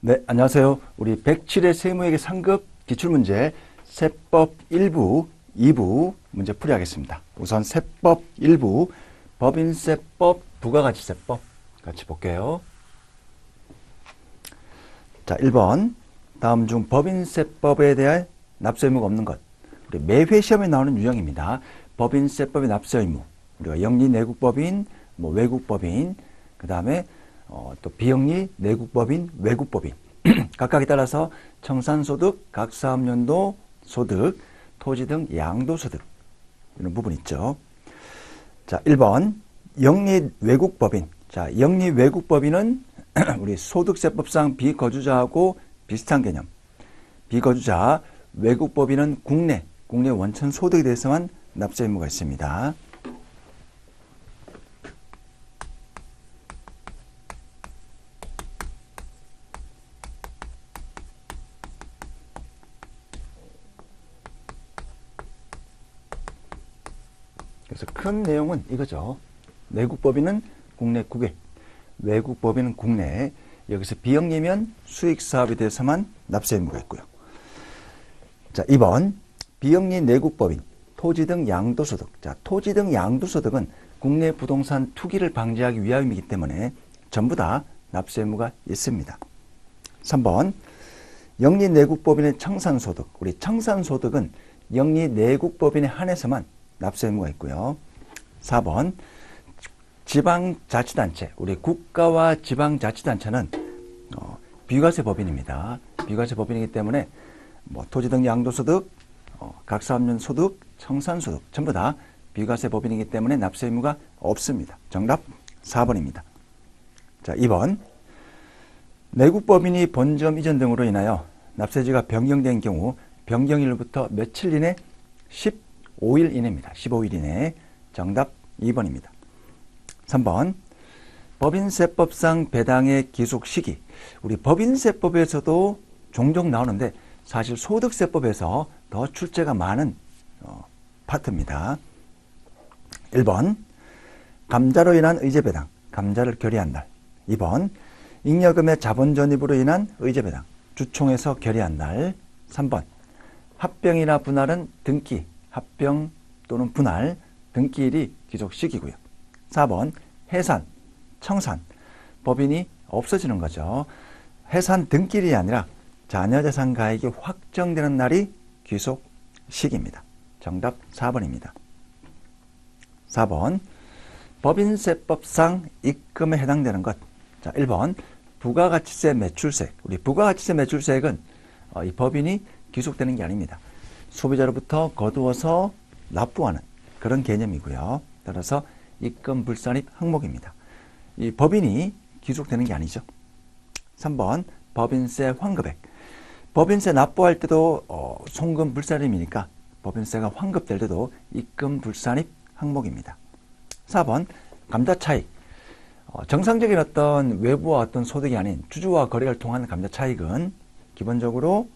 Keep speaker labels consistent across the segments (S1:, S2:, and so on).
S1: 네, 안녕하세요. 우리 107회 세무회계 상급 기출문제 세법 1부, 2부 문제 풀이하겠습니다. 우선 세법 1부, 법인세법, 부가가치세법 같이 볼게요. 자, 1번. 다음 중 법인세법에 대한 납세 의무가 없는 것. 우리 매회 시험에 나오는 유형입니다. 법인세법의 납세 의무. 우리가 영리 내국법인, 외국법인, 그 다음에 또 비영리 내국법인, 외국법인 각각에 따라서 청산소득, 각 사업연도 소득, 토지 등 양도소득 이런 부분 있죠. 자, 1번 영리 외국법인. 자, 영리 외국법인은 우리 소득세법상 비거주자하고 비슷한 개념. 비거주자, 외국법인은 국내 원천 소득에 대해서만 납세 의무가 있습니다. 그래서 큰 내용은 이거죠. 내국법인은 국내 국외, 외국법인은 국내. 여기서 비영리면 수익사업에 대해서만 납세 의무가 있고요. 자, 2번 비영리 내국법인, 토지 등 양도소득. 자, 토지 등 양도소득은 국내 부동산 투기를 방지하기 위함이기 때문에 전부 다 납세 의무가 있습니다. 3번 영리 내국법인의 청산소득. 우리 청산소득은 영리 내국법인에 한해서만 납세 의무가 있고요. 4번 지방자치단체. 우리 국가와 지방자치단체는 비과세 법인입니다. 비과세 법인이기 때문에 토지 등 양도소득, 각사업용 소득, 청산소득 전부 다 비과세 법인이기 때문에 납세 의무가 없습니다. 정답 4번입니다. 자, 2번 내국법인이 본점 이전 등으로 인하여 납세지가 변경된 경우 변경일로부터 며칠 이내 15일 이내입니다. 15일 이내. 정답 2번입니다. 3번 법인세법상 배당의 기속 시기. 우리 법인세법에서도 종종 나오는데 사실 소득세법에서 더 출제가 많은 파트입니다. 1번 감자로 인한 의제배당, 감자를 결의한 날. 2번 잉여금의 자본전입으로 인한 의제배당, 주총에서 결의한 날. 3번 합병이나 분할은 등기, 합병 또는 분할, 등기일이 기속시기고요. 4번 해산, 청산, 법인이 없어지는 거죠. 해산 등기일이 아니라 자녀재산 가액이 확정되는 날이 귀속시기입니다. 정답 4번입니다. 4번 법인세법상 입금에 해당되는 것. 자, 1번 부가가치세 매출세액. 우리 부가가치세 매출세액은 이 법인이 귀속되는 게 아닙니다. 소비자로부터 거두어서 납부하는 그런 개념이고요. 따라서 입금 불산입 항목입니다. 이 법인이 귀속되는 게 아니죠. 3번 법인세 환급액. 법인세 납부할 때도 송금 불산입이니까 법인세가 환급될 때도 입금 불산입 항목입니다. 4번 감자 차익. 정상적인 어떤 외부와 어떤 소득이 아닌 주주와 거래를 통한 감자 차익은 기본적으로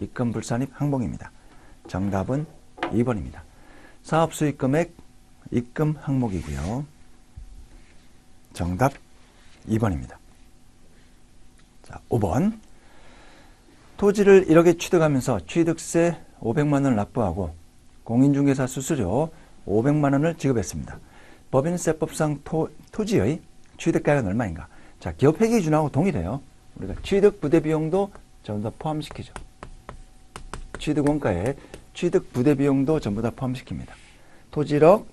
S1: 입금 불산입 항목입니다. 정답은 2번입니다. 사업수익금액 입금 항목이고요. 정답 2번입니다. 자, 5번 토지를 1억에 취득하면서 취득세 500만 원을 납부하고 공인중개사 수수료 500만 원을 지급했습니다. 법인세법상 토지의 취득가액은 얼마인가? 자, 기업회계 기준하고 동일해요. 우리가 취득 부대비용도 전부 다 포함시키죠. 취득원가에 취득 부대비용도 전부 다 포함시킵니다. 토지 1억,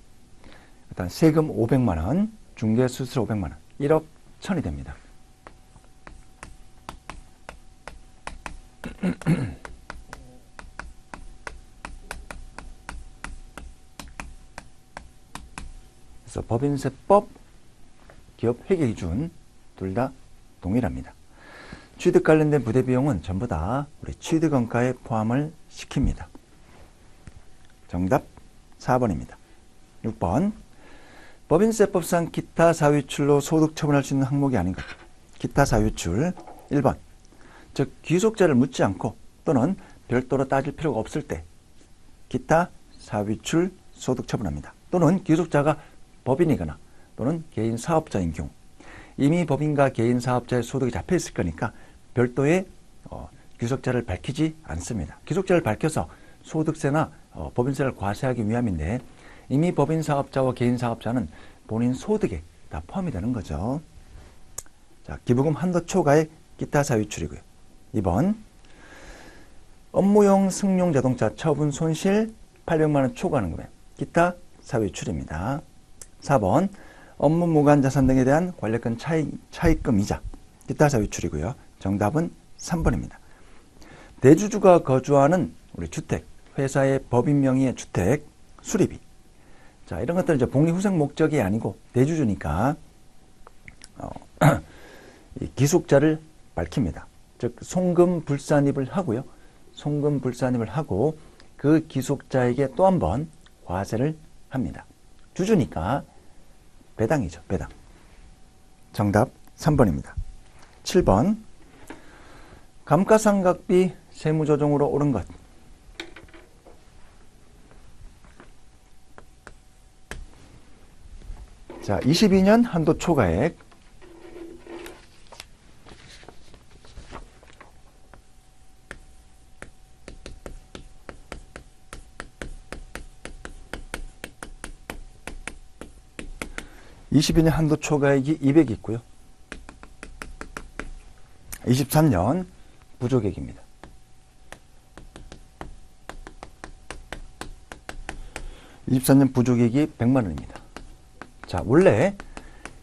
S1: 일단 세금 500만 원, 중개수수료 500만 원, 1억 1000이 됩니다. 그래서 법인세법, 기업회계기준 둘 다 동일합니다. 취득 관련된 부대비용은 전부 다 우리 취득원가에 포함을 시킵니다. 정답 4번입니다. 6번 법인세법상 기타 사유출로 소득 처분할 수 있는 항목이 아닌 것. 기타 사유출 1번 즉 귀속자를 묻지 않고 또는 별도로 따질 필요가 없을 때 기타 사유출 소득 처분합니다. 또는 귀속자가 법인이거나 또는 개인 사업자인 경우 이미 법인과 개인 사업자의 소득이 잡혀 있을 거니까 별도의 귀속자를 밝히지 않습니다. 귀속자를 밝혀서 소득세나 법인세를 과세하기 위함인데 이미 법인사업자와 개인사업자는 본인 소득에 다 포함이 되는 거죠. 자, 기부금 한도 초과의 기타 사유출이고요. 2번 업무용 승용 자동차 처분 손실 800만 원 초과하는 금액 기타 사유출입니다. 4번 업무 무관 자산 등에 대한 관리권 차익금 이자 기타 사유출이고요. 정답은 3번입니다. 대주주가 거주하는 우리 주택, 회사의 법인 명의의 주택 수리비. 자, 이런 것들은 이제 복리후생 목적이 아니고 대주주니까 이 기속자를 밝힙니다. 즉 송금 불산입을 하고요. 송금 불산입을 하고 그 기속자에게 또 한 번 과세를 합니다. 주주니까 배당이죠. 배당. 정답 3번입니다. 7번 감가상각비 세무조정으로 오른 것. 자, 22년 한도 초과액. (22년) 한도 초과액이 200이 있고요. 23년 부족액입니다. 24년 부족액이 100만 원입니다. 자, 원래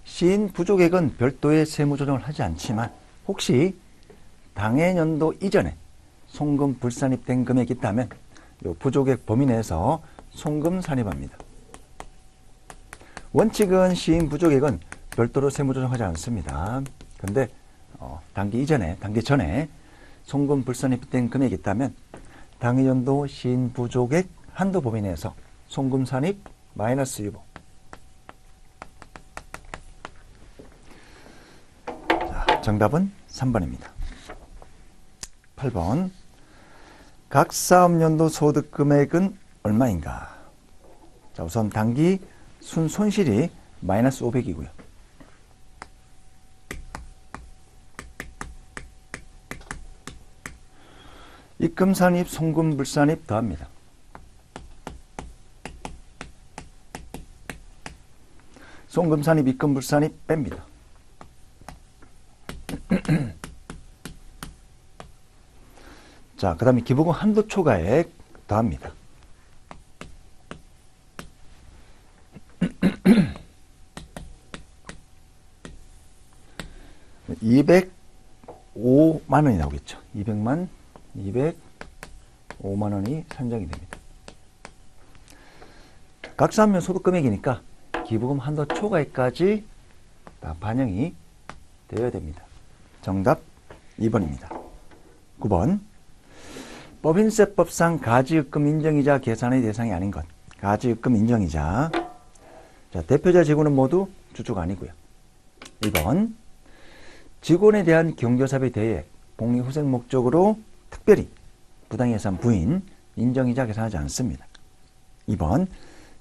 S1: 시인 부족액은 별도의 세무조정을 하지 않지만 혹시 당해년도 이전에 송금 불산입된 금액이 있다면 이 부족액 범위 내에서 송금 산입합니다. 원칙은 시인 부족액은 별도로 세무조정하지 않습니다. 그런데 당기 전에 송금 불산입된 금액이 있다면 당해년도 시인 부족액 한도 범위 내에서 송금 산입 마이너스 유보. 자, 정답은 3번입니다. 8번 각 사업연도 소득 금액은 얼마인가? 자, 우선 당기 순손실이 마이너스 500이고요. 입금산입, 송금불산입 더합니다. 송금산입, 입금불산입 뺍니다. 자, 그 다음에 기부금 한도 초과액 더합니다. (205만 원이) 나오겠죠. 205만 원이 산정이 됩니다. 각사하면 소득금액이니까 기부금 한도 초과액까지 다 반영이 되어야 됩니다. 정답 2번입니다. 9번 법인세법상 가지입금 인정이자 계산의 대상이 아닌 것. 가지입금 인정이자. 자, 대표자 직원은 모두 주주가 아니고요. 2번 직원에 대한 경조사비 대액, 복리후생 목적으로 특별히 부당예산 부인, 인정이자 계산하지 않습니다. 2번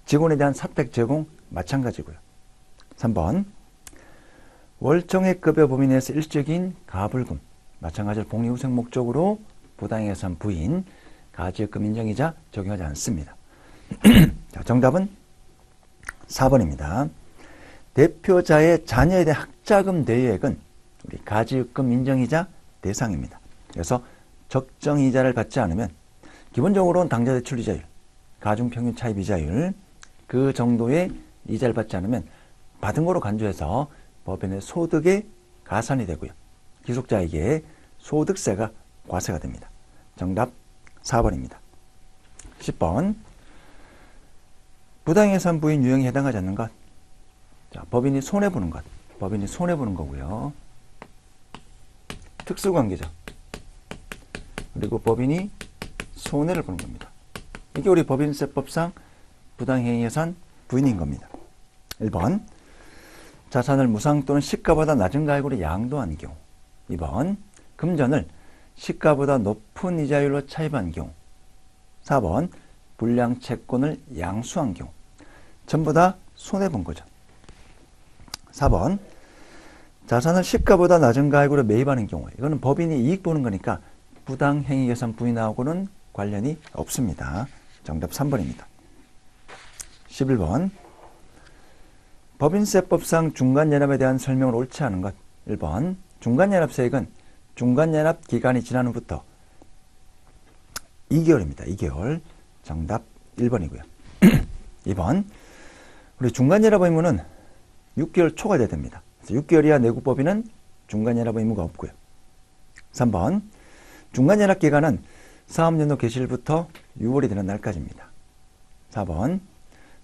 S1: 직원에 대한 사택 제공 마찬가지고요. 3번 월정액급여 범위 내에서 일적인 가불금, 마찬가지로 복리후생 목적으로 부당예산 부인, 가지입금 인정이자 적용하지 않습니다. 자, 정답은 4번입니다. 대표자의 자녀에 대한 학자금 대액은 우리 가지입금 인정이자 대상입니다. 그래서 적정이자를 받지 않으면 기본적으로는 당좌대출 이자율, 가중평균 차입 이자율 그 정도의 이자를 받지 않으면 받은 거로 간주해서 법인의 소득에 가산이 되고요. 기속자에게 소득세가 과세가 됩니다. 정답 4번입니다. 10번 부당예산 부인 유형에 해당하지 않는 것. 자, 법인이 손해보는 것. 법인이 손해보는 거고요. 특수관계죠. 그리고 법인이 손해를 보는 겁니다. 이게 우리 법인세법상 부당행위예산 부인인 겁니다. 1번 자산을 무상 또는 시가보다 낮은 가액으로 양도한 경우. 2번 금전을 시가보다 높은 이자율로 차입한 경우. 4번 불량 채권을 양수한 경우. 전부 다 손해본 거죠. 4번 자산을 시가보다 낮은 가액으로 매입하는 경우, 이거는 법인이 이익 보는 거니까 부당행위계산 부인하고는 관련이 없습니다. 정답 3번입니다. 11번. 법인세법상 중간연합에 대한 설명을 옳지 않은 것. 1번. 중간연합세액은 중간연합 기간이 지난 후부터 2개월입니다. 2개월. 정답 1번이고요. 2번. 우리 중간연합 의무는 6개월 초과돼야 됩니다. 6개월 이하 내국법인은 중간연합 의무가 없고요. 3번. 중간연합 기간은 사업연도 개시일부터 6월이 되는 날까지입니다. 4번.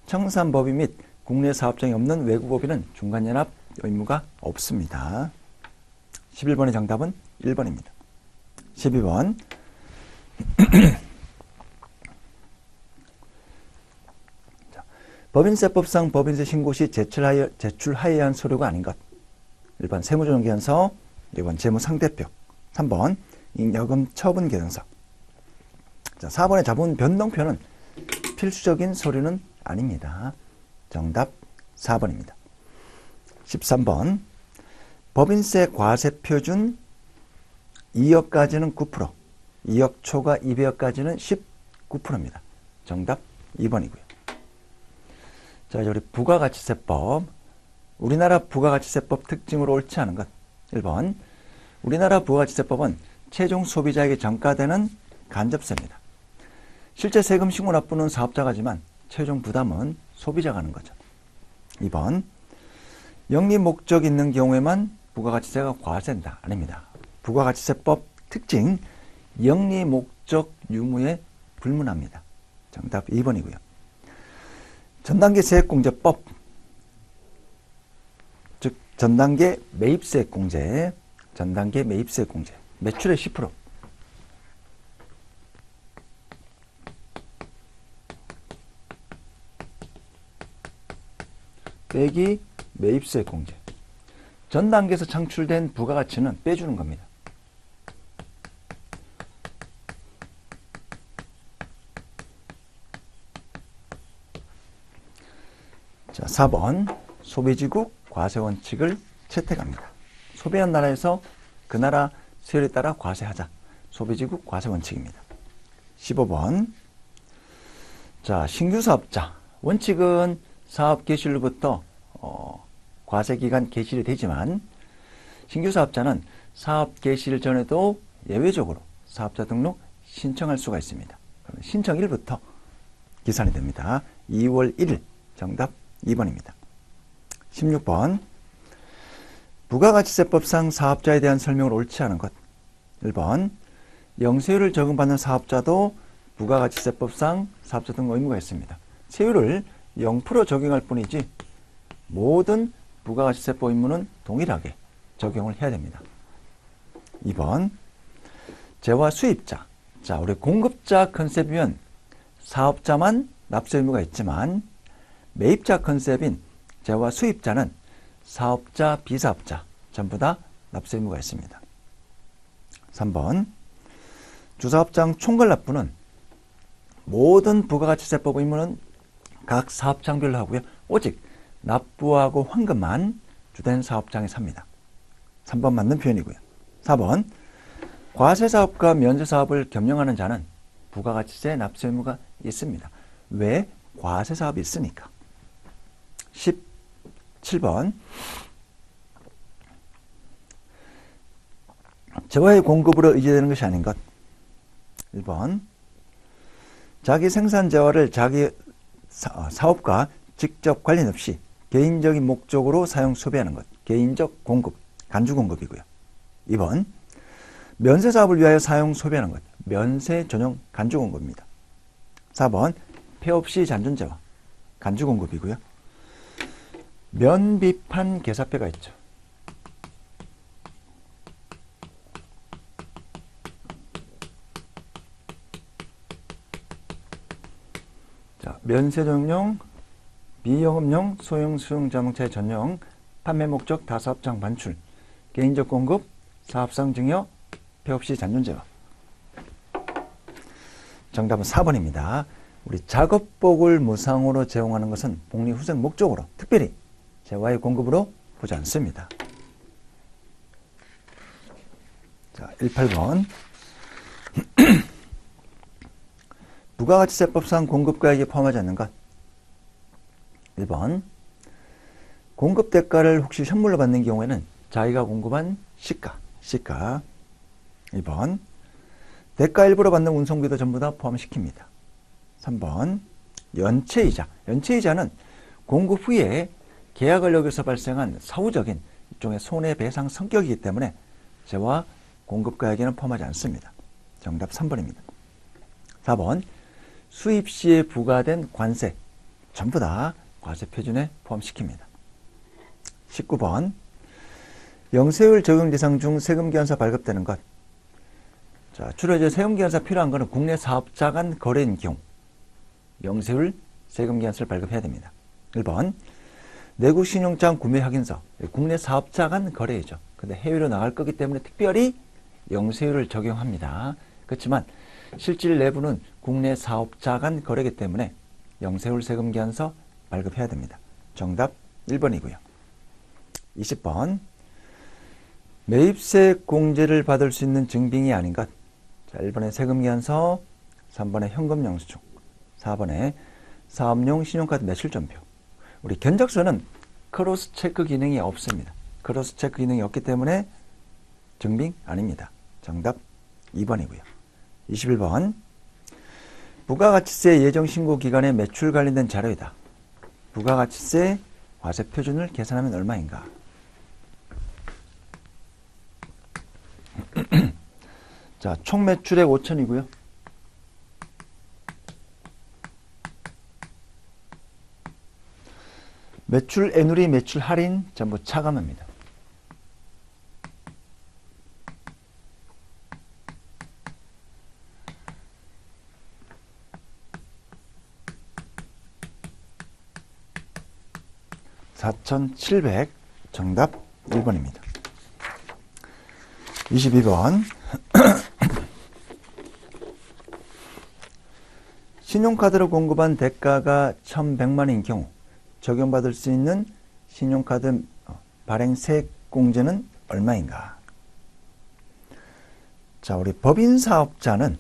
S1: 청산법인 및 국내 사업장이 없는 외국법인은 중간연합 의무가 없습니다. 11번의 정답은 1번입니다. 12번. 법인세법상 법인세 신고 시 제출하여야 한 서류가 아닌 것. 1번 세무조정계산서, 2번 재무상대표, 3번 잉여금 처분계산서. 자, 4번의 자본 변동표는 필수적인 서류는 아닙니다. 정답 4번입니다. 13번. 법인세 과세표준 2억까지는 9%, 2억 초과 200억까지는 19%입니다. 정답 2번이고요. 자, 우리 부가가치세법. 우리나라 부가가치세법 특징으로 옳지 않은 것. 1번. 우리나라 부가가치세법은 최종 소비자에게 전가되는 간접세입니다. 실제 세금 신고 납부는 사업자가지만 최종 부담은 소비자가 하는 거죠. 2번. 영리 목적이 있는 경우에만 부가가치세가 과세된다. 아닙니다. 부가가치세법 특징, 영리 목적 유무에 불문합니다. 정답 2번이고요. 전단계 세액공제법, 즉 전단계 매입세액공제, 전단계 매입세액공제, 매출의 10% 빼기 매입세액공제. 전 단계에서 창출된 부가가치는 빼주는 겁니다. 자, 4번. 소비지국 과세원칙을 채택합니다. 소비한 나라에서 그 나라 세율에 따라 과세하자. 소비지국 과세원칙입니다. 15번. 자, 신규 사업자. 원칙은 사업 개시일부터 과세기간 개시일이 되지만 신규 사업자는 사업 개시일 전에도 예외적으로 사업자 등록 신청할 수가 있습니다. 신청일부터 기산이 됩니다. 2월 1일. 정답 2번입니다. 16번. 부가가치세법상 사업자에 대한 설명을 옳지 않은 것. 1번. 영세율을 적용받는 사업자도 부가가치세법상 사업자 등록 의무가 있습니다. 세율을 0% 적용할 뿐이지 모든 부가가치세법 의무는 동일하게 적용을 해야 됩니다. 2번. 재화 수입자. 자, 우리 공급자 컨셉이면 사업자만 납세 의무가 있지만 매입자 컨셉인 재화 수입자는 사업자, 비사업자 전부 다 납세 의무가 있습니다. 3번. 주사업장 총괄 납부는 모든 부가가치세법 의무는 각 사업장별로 하고요. 오직 납부하고 환급만 주된 사업장에서 합니다. 3번 맞는 표현이고요. 4번. 과세사업과 면세사업을 겸용하는 자는 부가가치세 납세 의무가 있습니다. 왜? 과세사업이 있으니까. 17번. 재화의 공급으로 의지되는 것이 아닌 것. 1번. 자기 생산 재화를 자기 사업과 직접 관련 없이 개인적인 목적으로 사용 소비하는 것. 개인적 공급, 간주 공급이고요. 2번. 면세 사업을 위하여 사용 소비하는 것. 면세 전용 간주 공급입니다. 4번. 폐 없이 잔존재화, 간주 공급이고요. 면비판 계사표가 있죠. 자, 면세전용, 비영업용, 소형 수용자동차의 전용, 판매 목적 다사업장 반출, 개인적 공급, 사업상 증여, 폐 없이 잔존재화. 정답은 4번입니다. 우리 작업복을 무상으로 제공하는 것은 복리후생 목적으로 특별히 재화의 공급으로 보지 않습니다. 자, 18번. 부가가치세법상 공급가액에 포함하지 않는 것. 1번. 공급 대가를 혹시 현물로 받는 경우에는 자기가 공급한 시가. 2번. 대가 일부로 받는 운송비도 전부 다 포함시킵니다. 3번. 연체이자. 연체이자는 공급 후에 계약을 어겨서 발생한 사후적인 일종의 손해배상 성격이기 때문에 재와 공급가액에는 포함하지 않습니다. 정답 3번입니다. 4번. 수입 시에 부과된 관세 전부 다 과세 표준에 포함시킵니다. 19번. 영세율 적용 대상 중 세금계산서 발급되는 것. 자, 주로 이제 세금계산서 필요한 것은 국내 사업자 간 거래인 경우 영세율 세금계산서를 발급해야 됩니다. 1번. 내국 신용장 구매 확인서. 국내 사업자 간 거래이죠. 근데 해외로 나갈 거기 때문에 특별히 영세율을 적용합니다. 그렇지만 실질 내부는 국내 사업자 간 거래이기 때문에 영세율 세금계산서 발급해야 됩니다. 정답 1번이고요. 20번. 매입세 공제를 받을 수 있는 증빙이 아닌 것. 자, 1번에 세금계산서, 3번에 현금영수증, 4번에 사업용 신용카드 매출전표. 우리 견적서는 크로스 체크 기능이 없습니다. 크로스 체크 기능이 없기 때문에 증빙 아닙니다. 정답 2번이고요. 21번. 부가가치세 예정 신고 기간에 매출 관련된 자료이다. 부가가치세 과세 표준을 계산하면 얼마인가? 자, 총 매출액 5천이고요. 매출 애누리, 매출 할인 전부 차감합니다. (4,700) 정답 1번입니다. 22번. 신용카드로 공급한 대가가 1,100만원인 경우 적용받을 수 있는 신용카드 발행 세액 공제는 얼마인가? 자, 우리 법인사업자는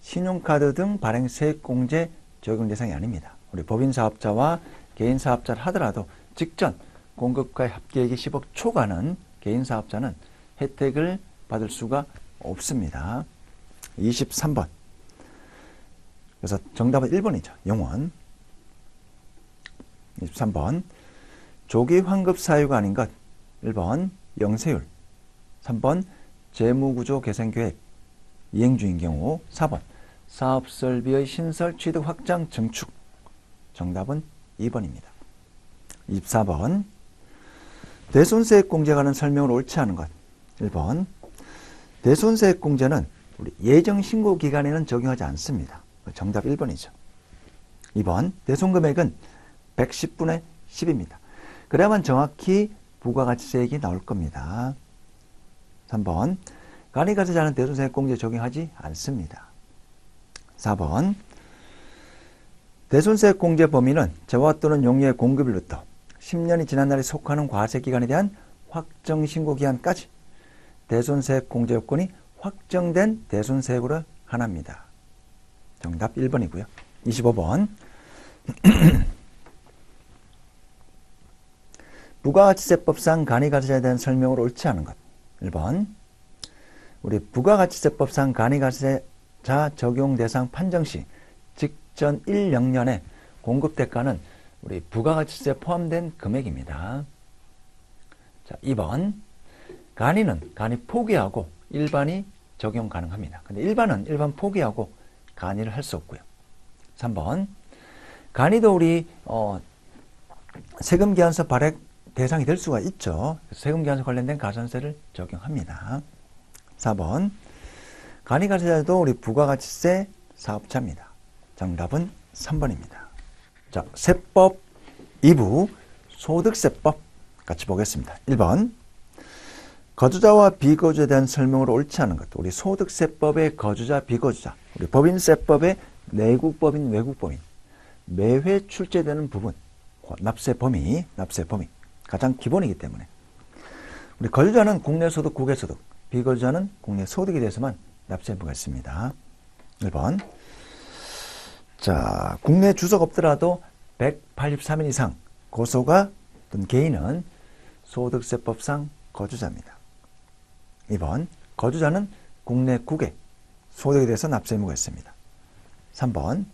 S1: 신용카드 등 발행 세액 공제 적용 대상이 아닙니다. 우리 법인사업자와 개인사업자를 하더라도 직전 공급가의 합계액이 10억 초과는 개인사업자는 혜택을 받을 수가 없습니다. 23번. 그래서 정답은 1번이죠. 영원. 23번. 조기 환급 사유가 아닌 것. 1번 영세율, 3번 재무구조 개선 계획 이행 중인 경우, 4번 사업설비의 신설, 취득, 확장, 증축. 정답은 2번입니다. 24번. 대손세액 공제에 관한 설명을 옳지 않은 것. 1번. 대손세액 공제는 우리 예정 신고 기간에는 적용하지 않습니다. 정답 1번이죠. 2번. 대손금액은 110분의 10입니다. 그래야만 정확히 부가가치세액이 나올 겁니다. 3번. 간이가세자는 대손세액 공제 적용하지 않습니다. 4번. 대손세액 공제 범위는 재화 또는 용료의 공급일부터 10년이 지난 날에 속하는 과세기간에 대한 확정신고기한까지 대손세액 공제 요건이 확정된 대손세액으로 한합니다. 정답 1번이고요. 25번. 부가가치세법상 간이가세자에 대한 설명을 옳지 않은 것. 1번. 우리 부가가치세법상 간이가세자 적용 대상 판정 시 직전 1영년의 공급대가는 우리 부가가치세에 포함된 금액입니다. 자, 2번. 간이는 간이 포기하고 일반이 적용 가능합니다. 근데 일반은 일반 포기하고 간이를 할 수 없고요. 3번. 간이도 우리 세금계산서 발행 대상이 될 수가 있죠. 세금계산서 관련된 가산세를 적용합니다. 4번. 간이가세자도 우리 부가가치세 사업자입니다. 정답은 3번입니다. 자, 세법 2부 소득세법 같이 보겠습니다. 1번. 거주자와 비거주자에 대한 설명으로 옳지 않은 것. 우리 소득세법의 거주자, 비거주자, 우리 법인세법의 내국법인, 외국법인, 매회 출제되는 부분, 납세 범위 가장 기본이기 때문에 우리 거주자는 국내소득, 국외소득, 비거주자는 국내소득에 대해서만 납세의무가 있습니다. 1번. 자, 국내 주소가 없더라도 183일 이상 고소가 든 개인은 소득세법상 거주자입니다. 2번. 거주자는 국내 국외 소득에 대해서 납세의무가 있습니다. 3번.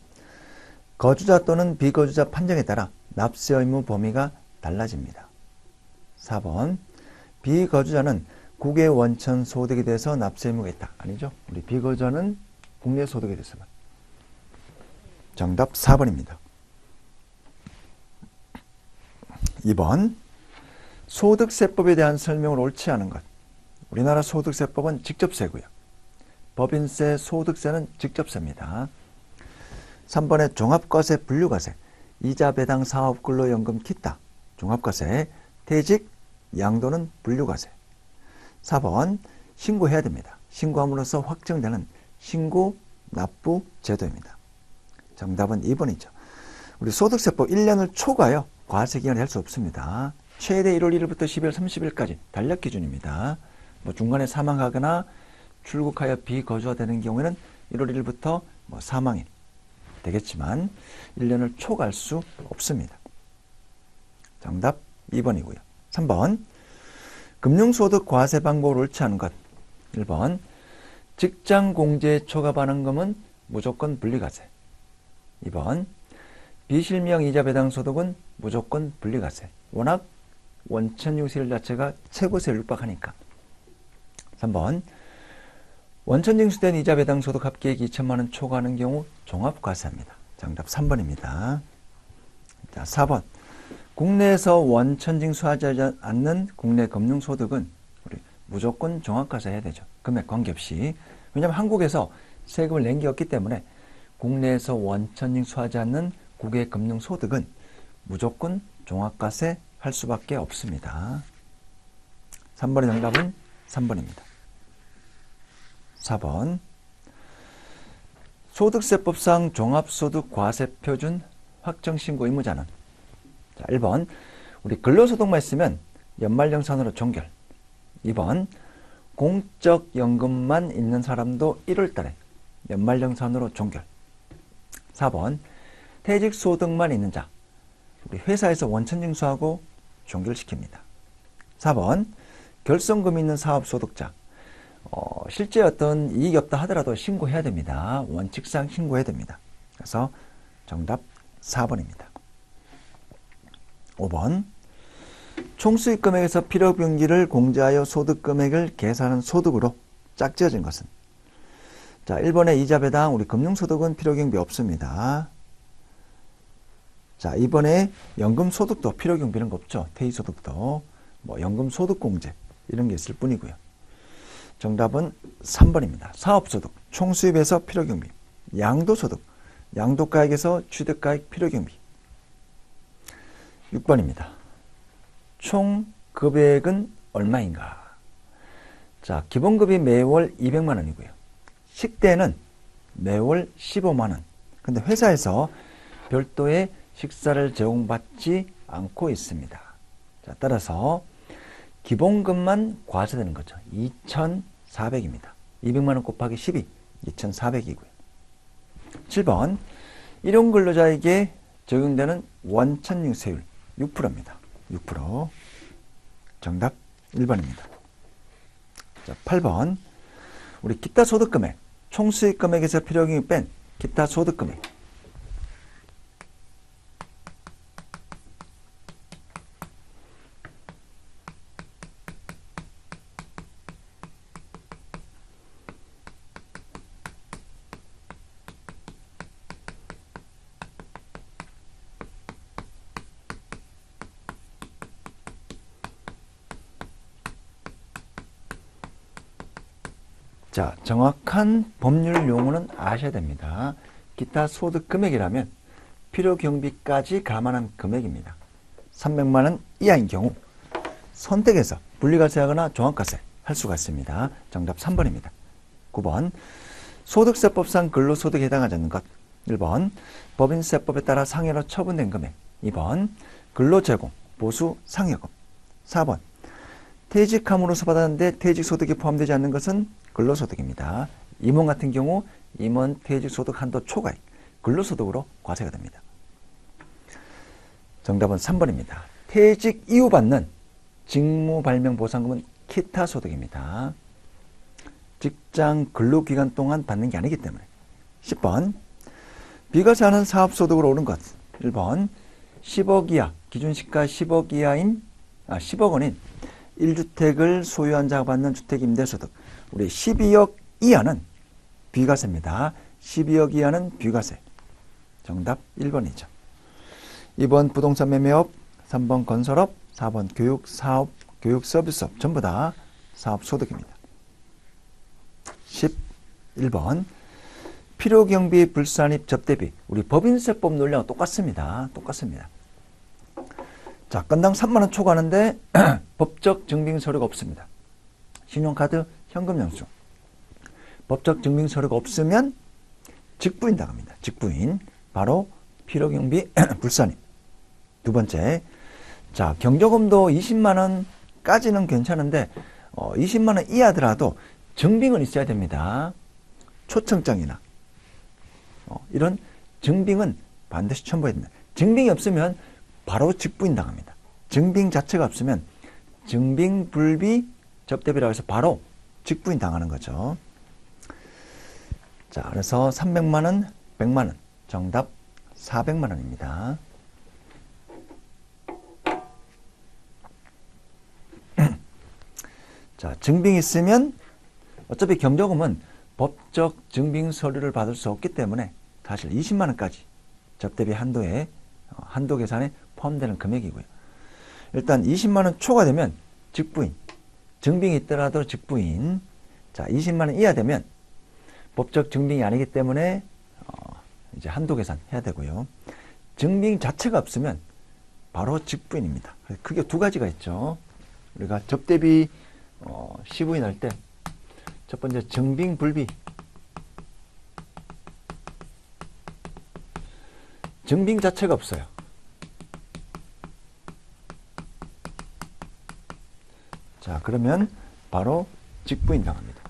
S1: 거주자 또는 비거주자 판정에 따라 납세의무 범위가 달라집니다. 4번. 비거주자는 국외 원천 소득에 대해서 납세의무가 있다. 아니죠. 우리 비거주자는 국내 소득에 대해서만. 정답 4번입니다. 2번. 소득세법에 대한 설명을 옳지 않은 것. 우리나라 소득세법은 직접세고요. 법인세, 소득세는 직접세입니다. 3번에 종합과세, 분류과세, 이자 배당, 사업근로연금, 기타, 종합과세, 퇴직, 양도는 분류과세. 4번, 신고해야 됩니다. 신고함으로써 확정되는 신고, 납부 제도입니다. 정답은 2번이죠. 우리 소득세법 1년을 초과하여 과세기간을 할 수 없습니다. 최대 1월 1일부터 12월 30일까지 달력 기준입니다. 중간에 사망하거나 출국하여 비거주가 되는 경우에는 1월 1일부터 사망일 되겠지만 1년을 초과할 수 없습니다. 정답 2번이고요. 3번. 금융소득 과세 방법을 옳지 않은 것. 1번. 직장 공제에 초과하는 금은 무조건 분리과세. 2번. 비실명 이자 배당 소득은 무조건 분리과세. 워낙 원천징수세 자체가 최고세를 육박하니까. 3번. 원천징수된 이자 배당 소득 합계액 2천만 원 초과하는 경우 종합과세합니다. 정답 3번입니다. 자, 4번. 국내에서 원천징수하지 않는 국내 금융소득은 우리 무조건 종합과세해야 되죠. 금액 관계없이. 왜냐하면 한국에서 세금을 낸 게 없기 때문에 국내에서 원천징수하지 않는 국외 금융소득은 무조건 종합과세 할 수밖에 없습니다. 3번의 정답은 3번입니다. 4번. 소득세법상 종합소득과세표준 확정신고 의무자는. 자, 1번. 우리 근로소득만 있으면 연말정산으로 종결. 2번. 공적연금만 있는 사람도 1월달에 연말정산으로 종결. 4번. 퇴직소득만 있는 자. 우리 회사에서 원천징수하고 종결시킵니다. 4번. 결손금 있는 사업소득자. 실제 어떤 이익이 없다 하더라도 신고해야 됩니다. 원칙상 신고해야 됩니다. 그래서 정답 4번입니다. 5번. 총수익금액에서 필요경비를 공제하여 소득금액을 계산한 소득으로 짝지어진 것은. 자, 1번에 이자 배당, 우리 금융소득은 필요경비 없습니다. 자, 2번에 연금소득도 필요경비 이런 거 없죠. 퇴직소득도 연금소득공제 이런 게 있을 뿐이고요. 정답은 3번입니다. 사업소득, 총수입에서 필요경비. 양도소득, 양도가액에서 취득가액 필요경비. 6번입니다. 총 급여액은 얼마인가? 자, 기본급이 매월 200만 원이고요. 식대는 매월 15만 원. 근데 회사에서 별도의 식사를 제공받지 않고 있습니다. 자, 따라서 기본급만 과세되는 거죠. 2,400입니다. 200만 원 곱하기 12, 2,400이고요. 7번. 일용근로자에게 적용되는 원천징수세율 6%입니다. 6%. 정답 1번입니다. 자, 8번. 우리 기타 소득금액, 총수익금액에서 필요경비 뺀 기타 소득금액. 자, 정확한 법률 용어는 아셔야 됩니다. 기타 소득 금액이라면 필요경비까지 감안한 금액입니다. 300만 원 이하인 경우 선택해서 분리과세하거나 종합과세 할 수가 있습니다. 정답 3번입니다. 9번. 소득세법상 근로소득에 해당하지 않는 것. 1번. 법인세법에 따라 상해로 처분된 금액. 2번. 근로제공, 보수, 상여금. 4번. 퇴직함으로써 받았는데 퇴직소득에 포함되지 않는 것은 근로소득입니다. 임원 같은 경우 임원 퇴직소득 한도 초과액, 근로소득으로 과세가 됩니다. 정답은 3번입니다. 퇴직 이후 받는 직무발명보상금은 기타소득입니다. 직장 근로기간 동안 받는 게 아니기 때문에. 10번 비과세하는 사업소득으로 오른 것. 1번 10억 이하, 기준시가 10억 이하인 10억 원인 1주택을 소유한 자가 받는 주택임대소득. 우리 12억 이하는 비과세입니다. 12억 이하는 비과세. 정답 1번이죠. 2번 부동산 매매업, 3번 건설업, 4번 교육, 사업, 교육 서비스업 전부 다 사업소득입니다. 11번 필요경비 불산입 접대비. 우리 법인세법 논리와 똑같습니다. 자, 건당 3만원 초과하는데 법적 증빙 서류가 없습니다. 신용카드, 현금 영수. 법적 증빙 서류가 없으면 직부인 당합니다. 직부인. 바로 필요경비 불산입. 두 번째, 자, 경조금도 20만원까지는 괜찮은데 20만원 이하더라도 증빙은 있어야 됩니다. 초청장이나 이런 증빙은 반드시 첨부해야 됩니다. 증빙이 없으면 바로 직부인 당합니다. 증빙 자체가 없으면 증빙불비 접대비라고 해서 바로 직부인 당하는 거죠. 자, 그래서 300만원, 100만원. 정답 400만원입니다. 자, 증빙이 있으면 어차피 경조금은 법적 증빙 서류를 받을 수 없기 때문에 사실 20만원까지 접대비 한도에 한도 계산에 포함되는 금액이고요. 일단 20만원 초과되면 직부인, 증빙이 있더라도 직부인. 자, 20만원 이하 되면 법적 증빙이 아니기 때문에 이제 한도 계산 해야 되고요. 증빙 자체가 없으면 바로 직부인입니다. 크게 두 가지가 있죠. 우리가 접대비 시부인할 때 첫 번째 증빙불비. 증빙 자체가 없어요. 자, 그러면 바로 직부인 당합니다.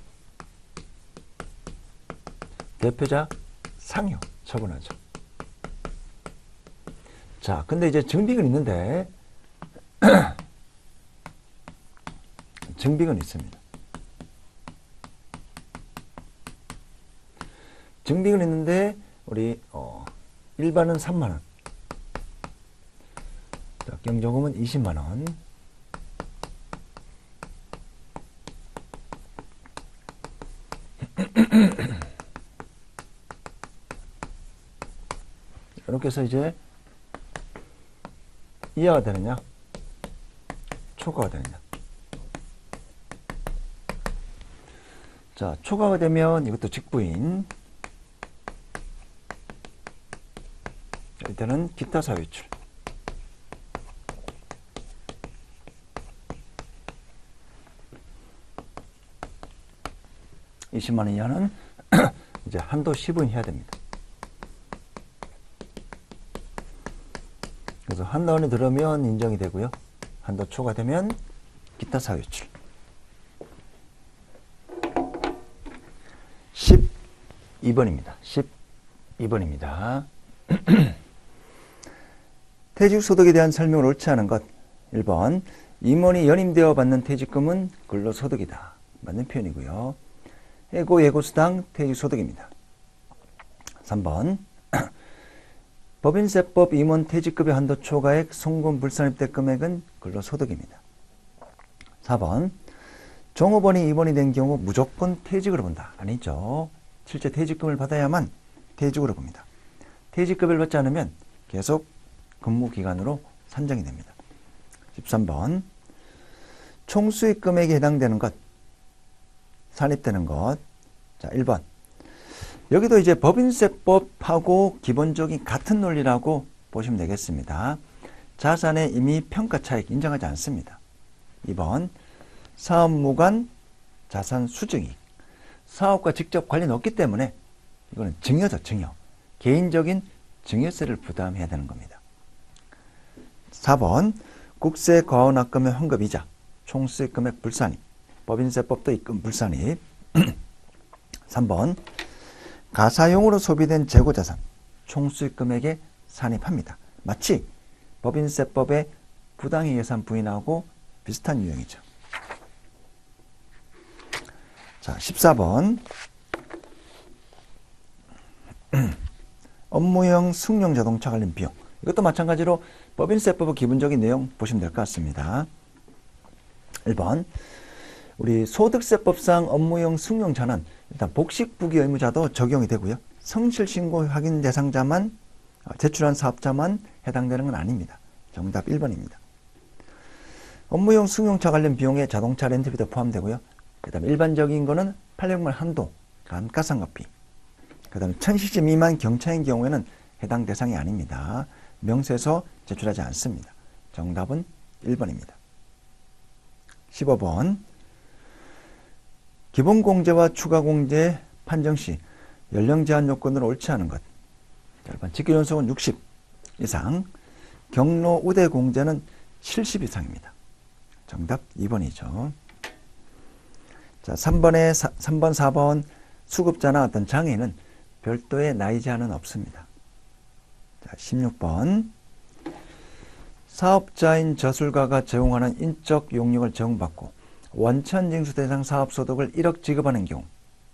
S1: 대표자 상여 처분하죠. 자, 근데 이제 증빙은 있는데 증빙은 있습니다. 증빙은 있는데 우리 일반은 3만원, 경조금은 20만원. 이렇게 해서 이제 이하가 되느냐 초과가 되느냐. 자, 초과가 되면 이것도 직부인. 이때는 기타 사유출. (20만원) 이하는 이제 한도 시부인 해야 됩니다. 그래서 한도 안에 들어오면 인정이 되고요. 한도 초과되면 기타 사유출. 12번입니다. 12번입니다. 퇴직소득에 대한 설명을 옳지 않은 것. 1번 임원이 연임되어 받는 퇴직금은 근로소득이다. 맞는 표현이고요. 해고, 예고수당 퇴직소득입니다. 3번 법인세법 임원 퇴직급여 한도 초과액 송금 불산입대 금액은 근로소득입니다. 4번 종업원이 임원이 된 경우 무조건 퇴직으로 본다. 아니죠. 실제 퇴직금을 받아야만 퇴직으로 봅니다. 퇴직급여를 받지 않으면 계속 근무기간으로 산정이 됩니다. 13번 총수익 금액에 해당되는 것, 산입되는 것. 자, 1번 여기도 이제 법인세법하고 기본적인 같은 논리라고 보시면 되겠습니다. 자산의 임의 평가 차익 인정하지 않습니다. 2번 사업무관 자산 수증익. 사업과 직접 관련이 없기 때문에 이거는 증여죠, 증여. 개인적인 증여세를 부담해야 되는 겁니다. 4번 국세 과원납금의 환급이자 총수익금액 불산입. 법인세법도 입금 불산입. 3번 가사용으로 소비된 재고자산 총수익금액에 산입합니다. 마치 법인세법의 부당의 예산 부인하고 비슷한 유형이죠. 자, 14번 업무용 승용 자동차 관련 비용. 이것도 마찬가지로 법인세법의 기본적인 내용 보시면 될 것 같습니다. 1번 우리 소득세법상 업무용 승용차는 일단 복식부기 의무자도 적용이 되고요. 성실신고 확인 대상자만 제출한 사업자만 해당되는 건 아닙니다. 정답 1번입니다. 업무용 승용차 관련 비용에 자동차 렌트비도 포함되고요. 그 다음에 일반적인 거는 800만 한도 감가상각비. 그 다음에 1000cc 미만 경차인 경우에는 해당 대상이 아닙니다. 명세서 제출하지 않습니다. 정답은 1번입니다. 15번 기본공제와 추가공제 판정 시 연령 제한 요건으로 옳지 않은 것. 1번 직계연속은 60 이상, 경로 우대 공제는 70 이상입니다. 정답 2번이죠. 자, 3번, 4번 수급자나 어떤 장애인은 별도의 나이 제한은 없습니다. 자, 16번 사업자인 저술가가 제공하는 인적 용역을 제공받고 원천징수 대상 사업소득을 1억 지급하는 경우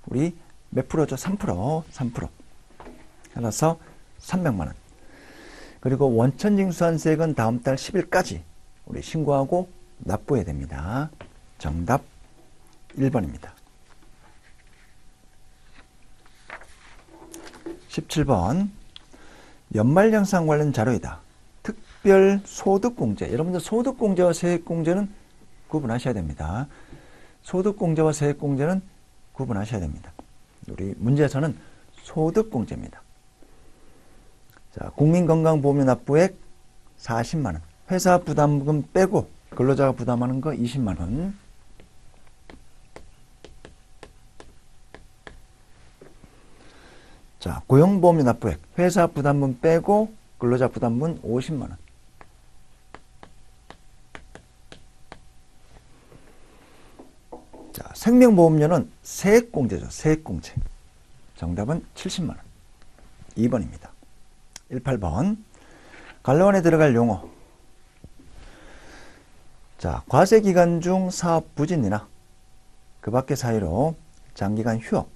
S1: 우리 몇 프로죠? 3%. 3%. 따라서 300만 원. 그리고 원천징수한 세액은 다음 달 10일까지 우리 신고하고 납부해야 됩니다. 정답 1번입니다. 17번 연말정산 관련 자료이다. 특별소득공제. 여러분들 소득공제와 세액공제는 구분하셔야 됩니다. 소득공제와 세액공제는 구분하셔야 됩니다. 우리 문제에서는 소득공제입니다. 자, 국민건강보험료 납부액 40만원. 회사 부담금 빼고 근로자가 부담하는 거 20만원. 자, 고용보험료 납부액. 회사 부담분 빼고 근로자 부담분 50만원. 자, 생명보험료는 세액공제죠. 세액공제. 정답은 70만원. 2번입니다. 18번. 관료원에 들어갈 용어. 자, 과세기간 중 사업 부진이나 그 밖의 사유로 장기간 휴업,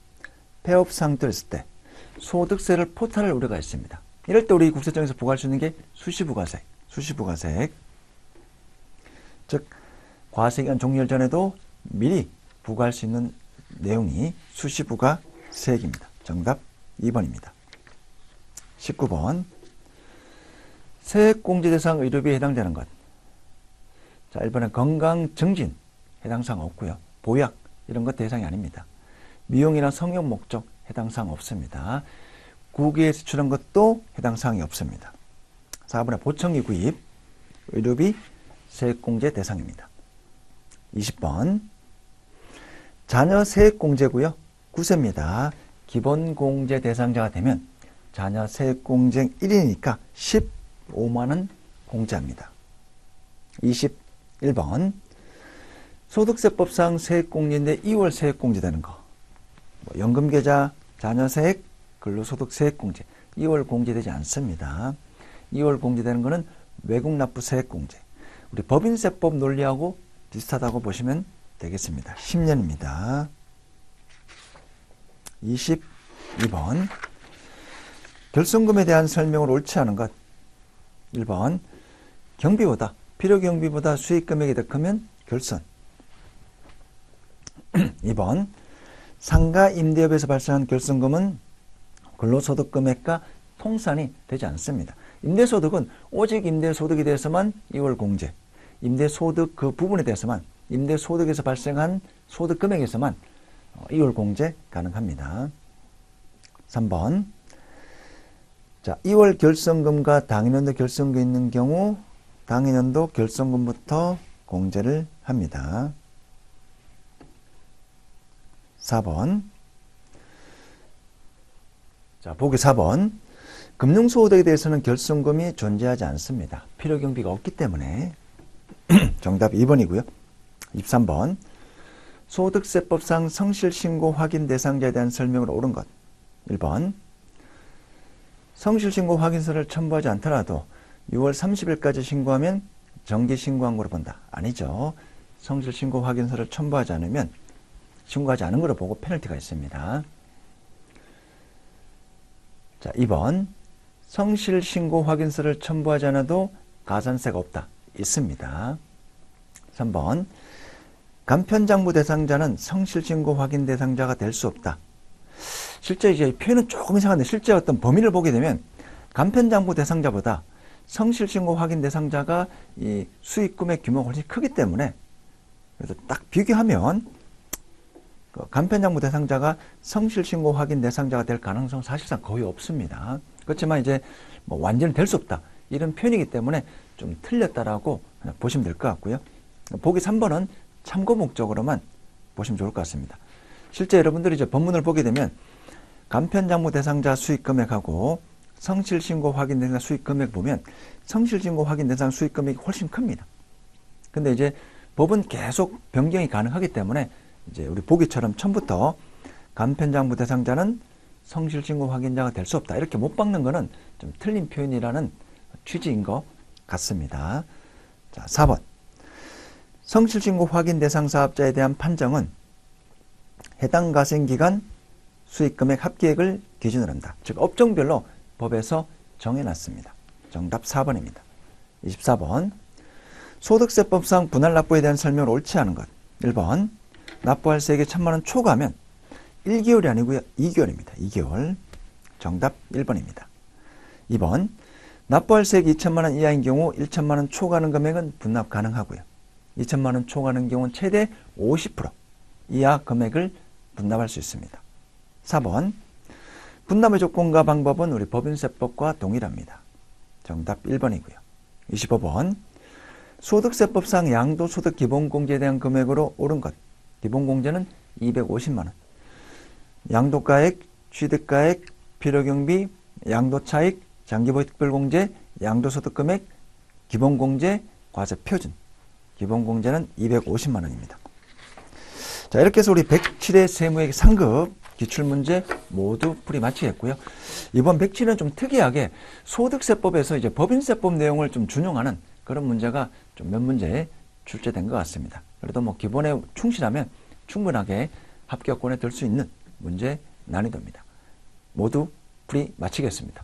S1: 폐업 상태로 있을 때 소득세를 포탈할 우려가 있습니다. 이럴 때 우리 국세청에서 부과할 수 있는 게 수시부가세, 수시부가세. 즉, 과세기간 종료일 전에도 미리 부과할 수 있는 내용이 수시부가세액입니다. 정답 2번입니다. 19번. 세액공제 대상 의료비에 해당되는 것. 자, 1번은 건강증진 해당사항 없고요. 보약 이런 것 대상이 아닙니다. 미용이나 성형 목적 해당사항 없습니다. 국외에 수출한 것도 해당사항이 없습니다. 4번에 보청기 구입, 의료비 세액공제 대상입니다. 20번 자녀 세액공제고요. 9세입니다. 기본공제 대상자가 되면 자녀 세액공제 1이니까 15만원 공제합니다. 21번 소득세법상 세액공제인데 2월 세액공제되는 거. 연금계좌, 자녀세액, 근로소득세액공제 2월 공제되지 않습니다. 2월 공제되는 거는 외국납부세액공제. 우리 법인세법 논리하고 비슷하다고 보시면 되겠습니다. 10년입니다. 22번 결손금에 대한 설명을 옳지 않은 것. 1번 경비보다 필요경비보다 수익금액이 더 크면 결손. 2번 상가 임대업에서 발생한 결손금은 근로소득금액과 통산이 되지 않습니다. 임대소득은 오직 임대소득에 대해서만 2월 공제, 임대소득 그 부분에 대해서만 임대소득에서 발생한 소득금액에서만 2월 공제 가능합니다. 3번 자, 2월 결손금과 당해년도 결손금 있는 경우 당해년도 결손금부터 공제를 합니다. 4번 자, 보기 4번 금융소득에 대해서는 결손금이 존재하지 않습니다. 필요경비가 없기 때문에 정답 2번이고요. 23번. 소득세법상 성실신고 확인 대상자에 대한 설명으로 옳은 것. 1번. 성실신고 확인서를 첨부하지 않더라도 6월 30일까지 신고하면 정기신고한 거로 본다. 아니죠. 성실신고 확인서를 첨부하지 않으면 신고하지 않은 거로 보고 페널티가 있습니다. 자, 2번. 성실신고 확인서를 첨부하지 않아도 가산세가 없다. 있습니다. 3번. 간편장부 대상자는 성실신고 확인 대상자가 될 수 없다. 실제 이제 표현은 조금 이상한데 실제 어떤 범위를 보게 되면 간편장부 대상자보다 성실신고 확인 대상자가 이 수익금액 규모가 훨씬 크기 때문에 그래서 딱 비교하면 간편장부 대상자가 성실신고 확인 대상자가 될 가능성은 사실상 거의 없습니다. 그렇지만 이제 뭐 완전히 될 수 없다. 이런 표현이기 때문에 좀 틀렸다라고 그냥 보시면 될 것 같고요. 보기 3번은 참고 목적으로만 보시면 좋을 것 같습니다. 실제 여러분들이 이제 본문을 보게 되면 간편장부 대상자 수익금액하고 성실신고 확인 대상자 수익금액 보면 성실신고 확인 대상 수익금액이 훨씬 큽니다. 근데 이제 법은 계속 변경이 가능하기 때문에 이제 우리 보기처럼 처음부터 간편장부 대상자는 성실신고 확인자가 될 수 없다. 이렇게 못 박는 거는 좀 틀린 표현이라는 취지인 것 같습니다. 자, 4번. 성실신고 확인 대상 사업자에 대한 판정은 해당 가생기간 수익금액 합계액을 기준으로 한다. 즉 업종별로 법에서 정해놨습니다. 정답 4번입니다. 24번. 소득세법상 분할 납부에 대한 설명을 옳지 않은 것. 1번. 납부할 세액이 1,000만 원 초과하면 1개월이 아니고요. 2개월입니다. 2개월. 정답 1번입니다. 2번. 납부할 세액이 2,000만 원 이하인 경우 1,000만 원 초과하는 금액은 분납 가능하고요. 2,000만 원 초과하는 경우는 최대 50% 이하 금액을 분납할 수 있습니다. 4번. 분납의 조건과 방법은 우리 법인세법과 동일합니다. 정답 1번이고요. 25번. 소득세법상 양도소득 기본공제에 대한 금액으로 옳은 것. 기본공제는 250만 원. 양도가액, 취득가액, 필요경비, 양도차익, 장기보유특별공제, 양도소득금액, 기본공제, 과세표준. 기본공제는 250만 원입니다. 자, 이렇게 해서 우리 107의 세무액 상급 기출문제 모두 풀이 마치겠고요. 이번 107은 좀 특이하게 소득세법에서 이제 법인세법 내용을 좀 준용하는 그런 문제가 좀 몇 문제 출제된 것 같습니다. 그래도 뭐 기본에 충실하면 충분하게 합격권에 들 수 있는 문제 난이도입니다. 모두 풀이 마치겠습니다.